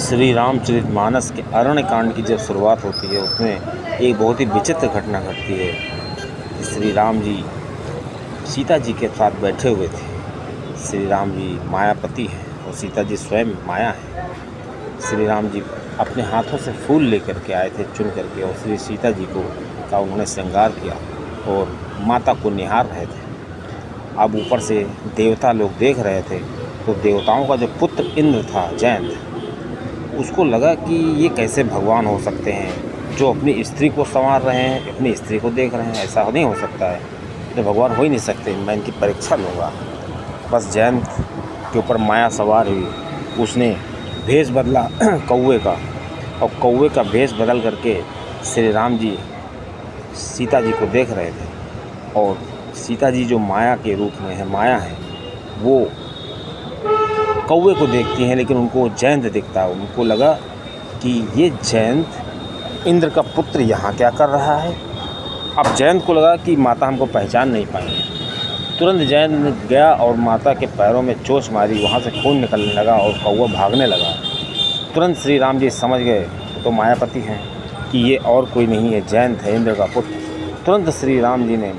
श्री रामचरितमानस के अरण्य कांड की जब शुरुआत होती है उसमें एक बहुत ही विचित्र घटना घटती है। श्री राम जी सीता जी के साथ बैठे हुए थे। श्री राम जी मायापति हैं और सीता जी स्वयं माया है। श्री राम जी अपने हाथों से फूल लेकर के आए थे चुन करके, और श्री सीता जी को का उन्होंने श्रृंगार किया और माता को निहार रहे थे। अब ऊपर से देवता लोग देख रहे थे, तो देवताओं का जो पुत्र इंद्र था जयंत, उसको लगा कि ये कैसे भगवान हो सकते हैं जो अपनी स्त्री को संवार रहे हैं, अपनी स्त्री को देख रहे हैं। ऐसा नहीं हो सकता है, तो भगवान हो ही नहीं सकते, मैं इनकी परीक्षा लूँगा। बस जयंत के ऊपर माया सवार हुई, उसने भेष बदला कौवे का, और कौवे का भेष बदल करके श्री राम जी सीता जी को देख रहे थे। और सीता जी जो माया के रूप में है, माया है, वो कौवे को देखती हैं, लेकिन उनको जयंत दिखता है। उनको लगा कि ये जयंत इंद्र का पुत्र यहाँ क्या कर रहा है। अब जयंत को लगा कि माता हमको पहचान नहीं पाएंगे। तुरंत जयंत गया और माता के पैरों में चोंच मारी, वहाँ से खून निकलने लगा और कौवा भागने लगा। तुरंत श्री राम जी समझ गए तो मायापति हैं कि ये और कोई नहीं है, जयंत है, इंद्र का पुत्र। तुरंत श्री राम जी ने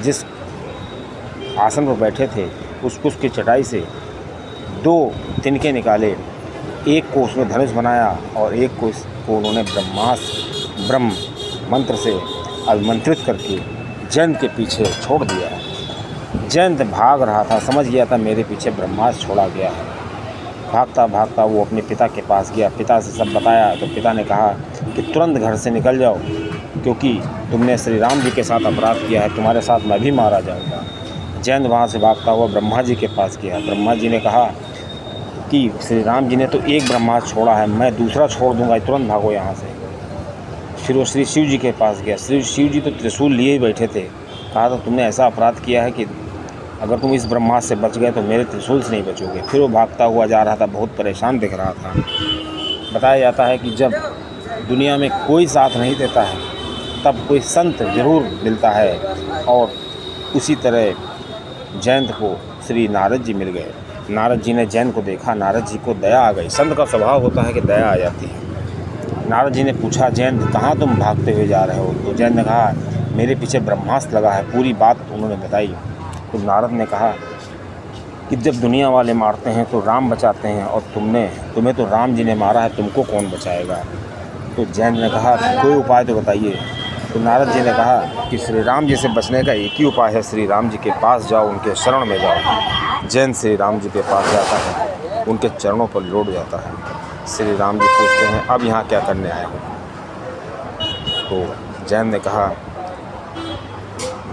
जिस आसन पर बैठे थे उसकी चटाई से 2 तिनके निकाले, एक को उसमें धनुष बनाया और एक को उन्होंने ब्रह्म मंत्र से अभिमंत्रित करके जयंत के पीछे छोड़ दिया। जयंत भाग रहा था, समझ गया था मेरे पीछे ब्रह्मास्त्र छोड़ा गया है। भागता भागता वो अपने पिता के पास गया, पिता से सब बताया। तो पिता ने कहा कि तुरंत घर से निकल जाओ, क्योंकि तुमने श्री राम जी के साथ अपराध किया है, तुम्हारे साथ मैं भी मारा जाऊँगा। जयंत वहाँ से भागता हुआ ब्रह्मा जी के पास गया। ब्रह्मा जी ने कहा कि श्री राम जी ने तो एक ब्रह्मास्त्र छोड़ा है, मैं दूसरा छोड़ दूंगा, तुरंत भागो यहाँ से। फिर वो श्री शिव जी के पास गया। श्री शिव जी तो त्रिशूल लिए ही बैठे थे। कहा तो तुमने ऐसा अपराध किया है कि अगर तुम इस ब्रह्मास्त्र से बच गए तो मेरे त्रिशूल से नहीं बचोगे। फिर वो भागता हुआ जा रहा था, बहुत परेशान दिख रहा था। बताया जाता है कि जब दुनिया में कोई साथ नहीं देता है तब कोई संत जरूर मिलता है, और उसी तरह जयंत को श्री नारद जी मिल गए। नारद जी ने जयंत को देखा, नारद जी को दया आ गई। संत का स्वभाव होता है कि दया आ जाती है। नारद जी ने पूछा, जयंत कहाँ तुम भागते हुए जा रहे हो? तो जयंत ने कहा, मेरे पीछे ब्रह्मास्त्र लगा है। पूरी बात उन्होंने बताई। तो नारद ने कहा कि जब दुनिया वाले मारते हैं तो राम बचाते हैं, और तुम्हें तो राम जी ने मारा है, तुमको कौन बचाएगा? तो जयंत ने कहा, कोई उपाय तो बताइए। तो नारद जी ने कहा कि श्री राम जी से बचने का एक ही उपाय है, श्री राम जी के पास जाओ, उनके शरण में जाओ। जयंत श्री राम जी के पास जाता है, उनके चरणों पर लौट जाता है। श्री राम जी पूछते हैं, अब यहाँ क्या करने आए हो? तो जयंत ने कहा,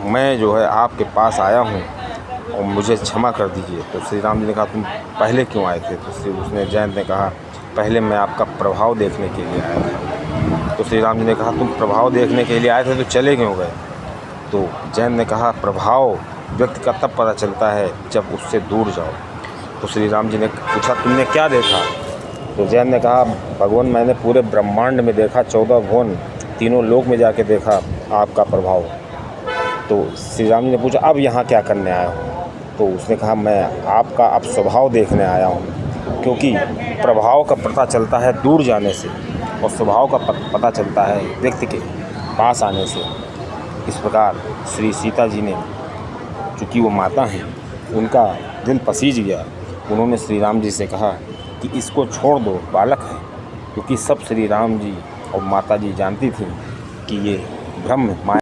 मैं जो है आपके पास आया हूँ और मुझे क्षमा कर दीजिए। तो श्री राम जी ने कहा, तुम पहले क्यों आए थे? तो जयंत ने कहा, पहले मैं आपका प्रभाव देखने के लिए आया था। तो श्री राम जी ने कहा, तुम प्रभाव देखने के लिए आए थे तो चले क्यों गए? तो जयंत ने कहा, प्रभाव व्यक्ति का तब पता चलता है जब उससे दूर जाओ। तो श्री राम जी ने पूछा, तुमने क्या देखा? तो जयंत ने कहा, भगवान मैंने पूरे ब्रह्मांड में देखा, 14 भुवन, तीनों लोक में जाके देखा आपका प्रभाव। तो श्री राम जी ने पूछा, अब यहाँ क्या करने आया हो? तो उसने कहा, मैं आपका अब स्वभाव देखने आया हूँ, क्योंकि प्रभाव का पता चलता है दूर जाने से और स्वभाव का पता चलता है व्यक्ति के पास आने से। इस प्रकार श्री सीता जी ने, चूँकि वो माता हैं, उनका दिल पसीज गया। उन्होंने श्री राम जी से कहा कि इसको छोड़ दो, बालक है। क्योंकि सब श्री राम जी और माता जी जानती थी कि ये ब्रह्म माया